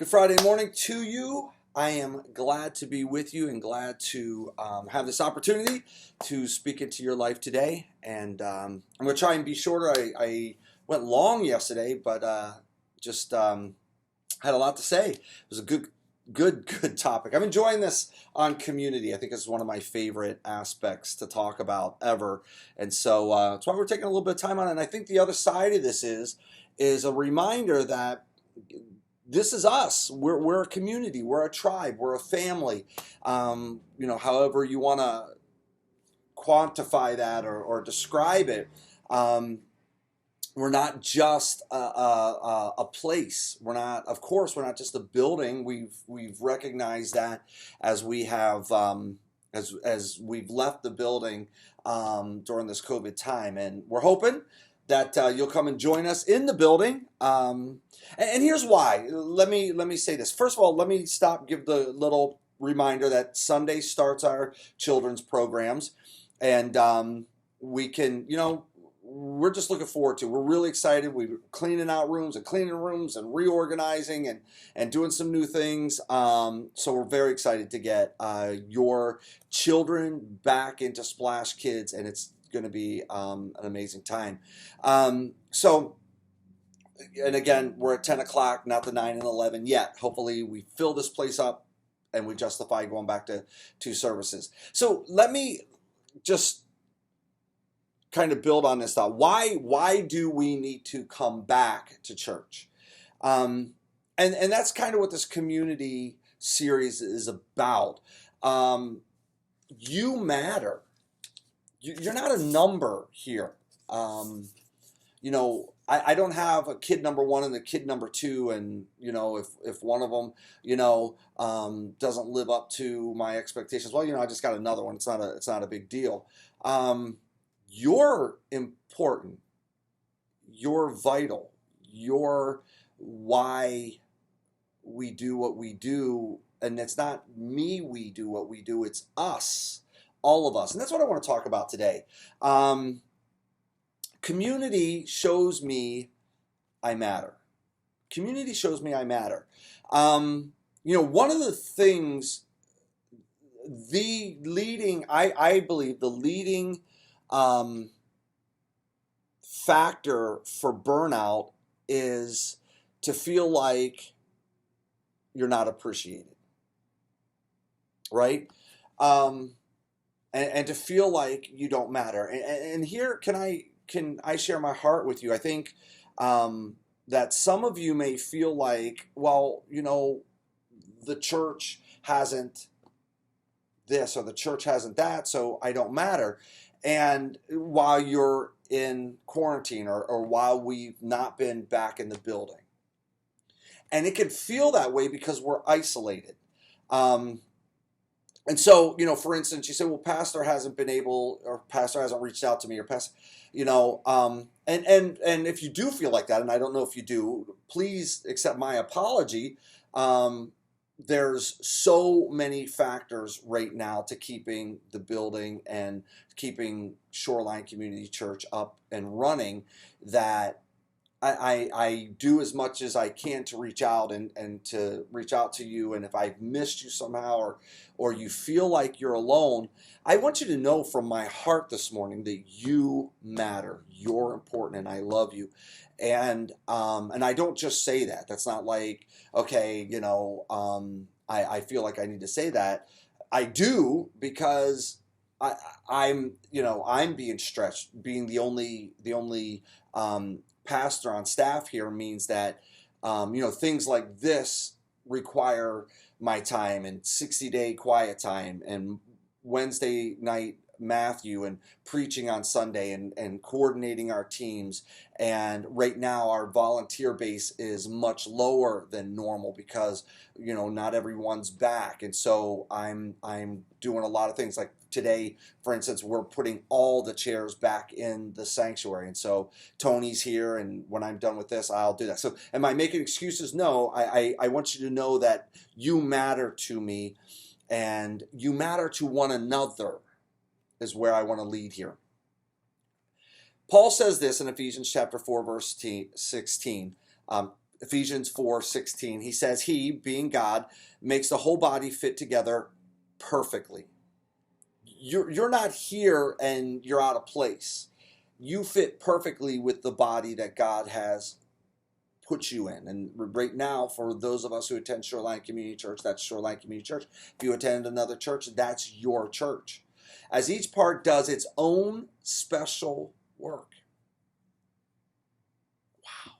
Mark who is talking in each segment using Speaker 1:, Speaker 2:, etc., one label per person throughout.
Speaker 1: Good Friday morning to you. I am glad to be with you and glad to have this opportunity to speak into your life today. And I'm going to try and be shorter. I went long yesterday, but just had a lot to say. It was a good topic. I'm enjoying this on community. I think it's one of my favorite aspects to talk about ever. And so that's why we're taking a little bit of time on it. And I think the other side of this is a reminder that this is us. We're a community. We're a tribe. We're a family. However you want to quantify that or describe it. We're not just a place. Of course, we're not just a building. We've recognized that as we have as we've left the building during this COVID time, and we're hoping that you'll come and join us in the building. And here's why. Let me say this. First of all, let me give the little reminder that Sunday starts our children's programs, and we can, we're just looking forward to. We're really excited. We're cleaning rooms and reorganizing and doing some new things. So we're very excited to get your children back into Splash Kids, and it's going to be an amazing time. And again, we're at 10 o'clock, not the 9 and 11 yet. Hopefully we fill this place up and we justify going back to two services. So let me just kind of build on this thought. Why do we need to come back to church? And that's kind of what this community series is about. You matter. You're not a number here. I don't have a kid number one and a kid number two, and if one of them doesn't live up to my expectations, well, I just got another one. It's not a big deal. You're important. You're vital. You're why we do what we do, and it's not me. We do what we do. It's us. All of us. And that's what I want to talk about today. Community shows me I matter. Community shows me I matter. One of the things, I believe the leading factor for burnout is to feel like you're not appreciated. Right? And to feel like you don't matter. And here, can I share my heart with you? I think that some of you may feel like, well, the church hasn't this or the church hasn't that, so I don't matter. And while you're in quarantine or while we've not been back in the building. And it can feel that way because we're isolated. And so, for instance, you say, well, pastor hasn't been able, or pastor hasn't reached out to me, or pastor, and if you do feel like that, and I don't know if you do, please accept my apology. There's so many factors right now to keeping the building and keeping Shoreline Community Church up and running that I do as much as I can to reach out and to reach out to you. And if I've missed you somehow or you feel like you're alone, I want you to know from my heart this morning that you matter. You're important and I love you. And I don't just say that. That's not like, okay, I feel like I need to say that. I do because I'm being stretched. Being the only pastor on staff here means that things like this require my time, and 60-day quiet time, and Wednesday night Matthew, and preaching on Sunday, and coordinating our teams. And right now our volunteer base is much lower than normal because not everyone's back, and so I'm doing a lot of things. Like today, for instance, we're putting all the chairs back in the sanctuary, and so Tony's here, and when I'm done with this, I'll do that. So am I making excuses? No, I want you to know that you matter to me, and you matter to one another is where I want to lead here. Paul says this in Ephesians chapter 4, verse 16. Ephesians 4:16. He says, He, being God, makes the whole body fit together perfectly. You're not here and you're out of place. You fit perfectly with the body that God has put you in. And right now, for those of us who attend Shoreline Community Church, that's Shoreline Community Church. If you attend another church, that's your church. As each part does its own special work. Wow.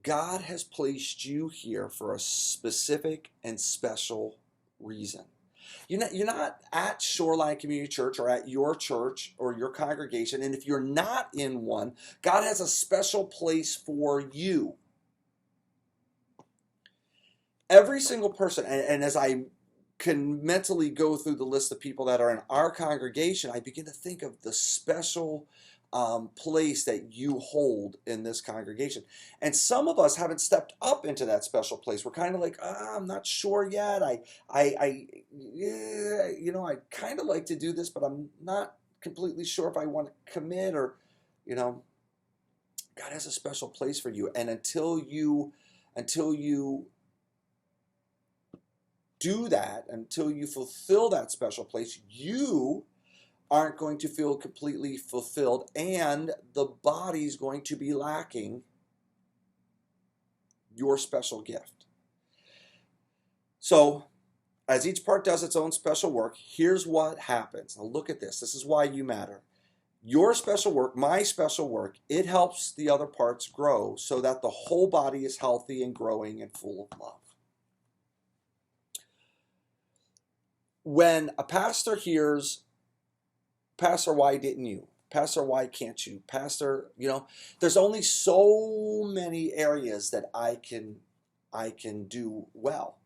Speaker 1: God has placed you here for a specific and special reason. You're not at Shoreline Community Church or at your church or your congregation. And if you're not in one, God has a special place for you. Every single person, and as I can mentally go through the list of people that are in our congregation, I begin to think of the special place that you hold in this congregation. And some of us haven't stepped up into that special place. We're kind of like, I'm not sure yet. I'd kind of like to do this, but I'm not completely sure if I want to commit, or, God has a special place for you. And until you do that, until you fulfill that special place, you aren't going to feel completely fulfilled, and the body's going to be lacking your special gift. So, as each part does its own special work, here's what happens. Now look at this. This is why you matter. Your special work, my special work, it helps the other parts grow so that the whole body is healthy and growing and full of love. When a pastor hears, Pastor, why didn't you? Pastor, why can't you? Pastor, there's only so many areas that I can do well.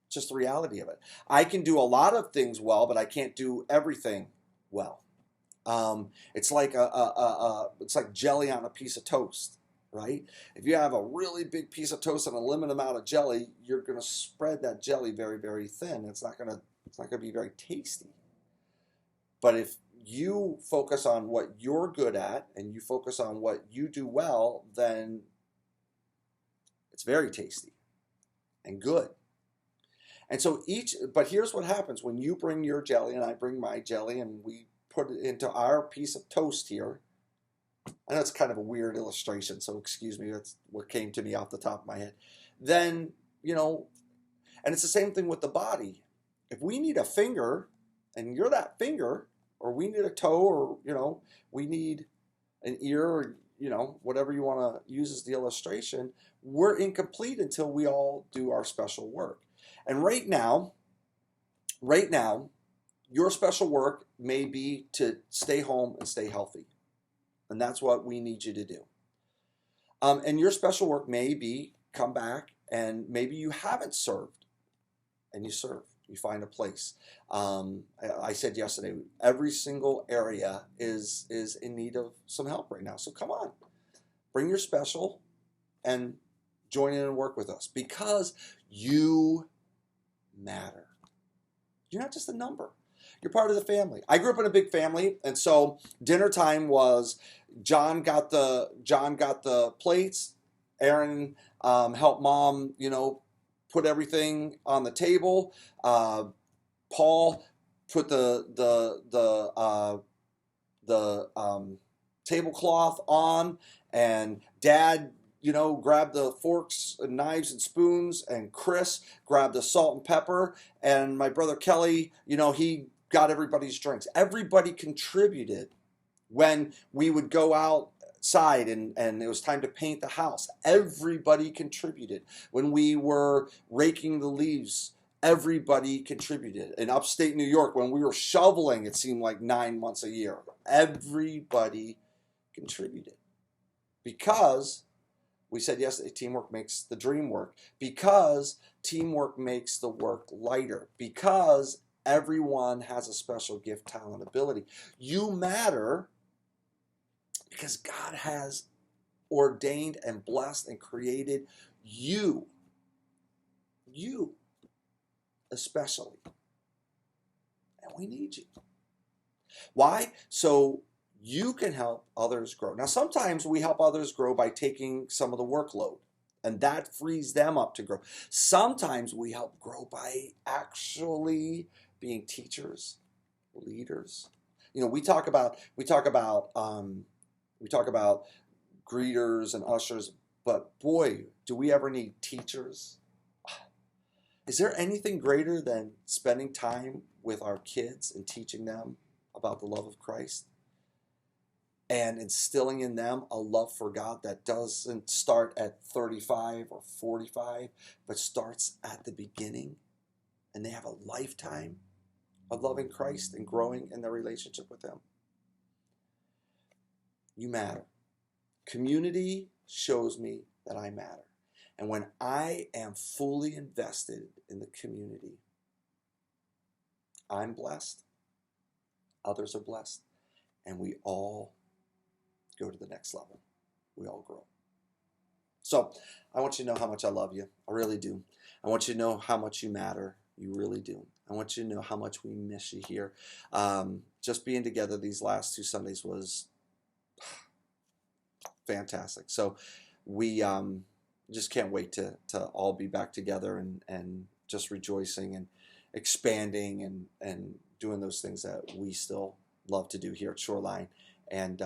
Speaker 1: Just the reality of it. I can do a lot of things well, but I can't do everything well. It's like it's like jelly on a piece of toast, right? If you have a really big piece of toast and a limited amount of jelly, you're going to spread that jelly very, very thin. It's not going to be very tasty. But if you focus on what you're good at and you focus on what you do well, then it's very tasty and good. And so but here's what happens when you bring your jelly and I bring my jelly and we put it into our piece of toast here. I know it's kind of a weird illustration, so excuse me, that's what came to me off the top of my head. Then, and it's the same thing with the body. If we need a finger and you're that finger, or we need a toe, or, we need an ear, or, whatever you want to use as the illustration, we're incomplete until we all do our special work. And right now, your special work may be to stay home and stay healthy. And that's what we need you to do. And your special work may be come back, and maybe you haven't served, and you serve. You find a place. I said yesterday, every single area is in need of some help right now. So come on, bring your special and join in and work with us, because you matter. You're not just a number. You're part of the family. I grew up in a big family, and so dinner time was John got the plates. Aaron helped Mom, put everything on the table. Paul put the tablecloth on, and Dad, grabbed the forks and knives and spoons, and Chris grabbed the salt and pepper, and my brother Kelly, he got everybody's drinks. Everybody contributed when we would go outside and it was time to paint the house. Everybody contributed. When we were raking the leaves, everybody contributed. In upstate New York, when we were shoveling, it seemed like 9 months a year. Everybody contributed. Because we said yesterday, teamwork makes the dream work. Because teamwork makes the work lighter. Because everyone has a special gift, talent, ability. You matter because God has ordained and blessed and created you. You especially. And we need you. Why? So you can help others grow. Now, sometimes we help others grow by taking some of the workload. And that frees them up to grow. Sometimes we help grow by actually being teachers, leaders. You know, we talk about greeters and ushers, but boy, do we ever need teachers? Is there anything greater than spending time with our kids and teaching them about the love of Christ and instilling in them a love for God that doesn't start at 35 or 45, but starts at the beginning, and they have a lifetime of loving Christ and growing in their relationship with Him? You matter. Community shows me that I matter. And when I am fully invested in the community, I'm blessed, others are blessed, and we all go to the next level. We all grow. So I want you to know how much I love you. I really do. I want you to know how much you matter. You really do. I want you to know how much we miss you here. Just being together these last 2 Sundays was fantastic. So we just can't wait to all be back together and just rejoicing and expanding and doing those things that we still love to do here at Shoreline. And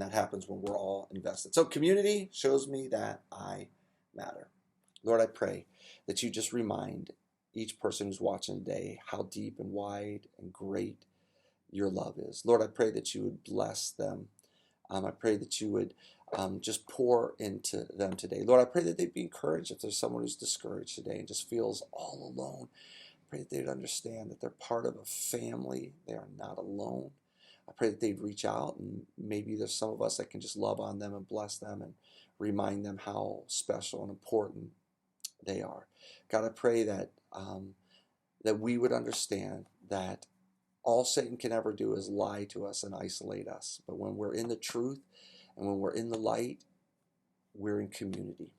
Speaker 1: that happens when we're all invested. So community shows me that I matter. Lord, I pray that you just remind each person who's watching today how deep and wide and great your love is. Lord, I pray that you would bless them. I pray that you would just pour into them today. Lord, I pray that they'd be encouraged if there's someone who's discouraged today and just feels all alone. I pray that they'd understand that they're part of a family. They are not alone. I pray that they'd reach out, and maybe there's some of us that can just love on them and bless them and remind them how special and important they are. God, I pray that that we would understand that all Satan can ever do is lie to us and isolate us. But when we're in the truth and when we're in the light, we're in community,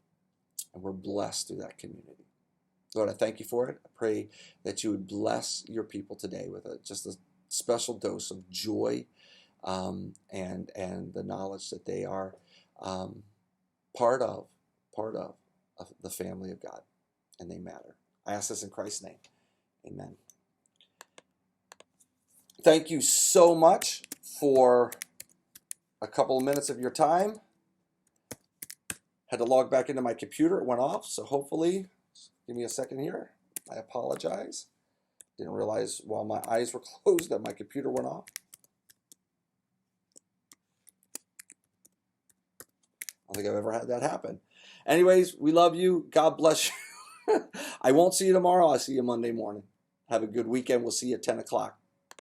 Speaker 1: and we're blessed through that community. Lord, I thank you for it. I pray that you would bless your people today with just a special dose of joy and the knowledge that they are part of the family of God, and they matter. I ask this in Christ's name. Amen. Thank you so much for a couple of minutes of your time. Had to log back into my computer. It went off, so hopefully, give me a second here. I apologize. Didn't realize while my eyes were closed that my computer went off. I don't think I've ever had that happen. Anyways, we love you. God bless you. I won't see you tomorrow. I'll see you Monday morning. Have a good weekend. We'll see you at 10 o'clock.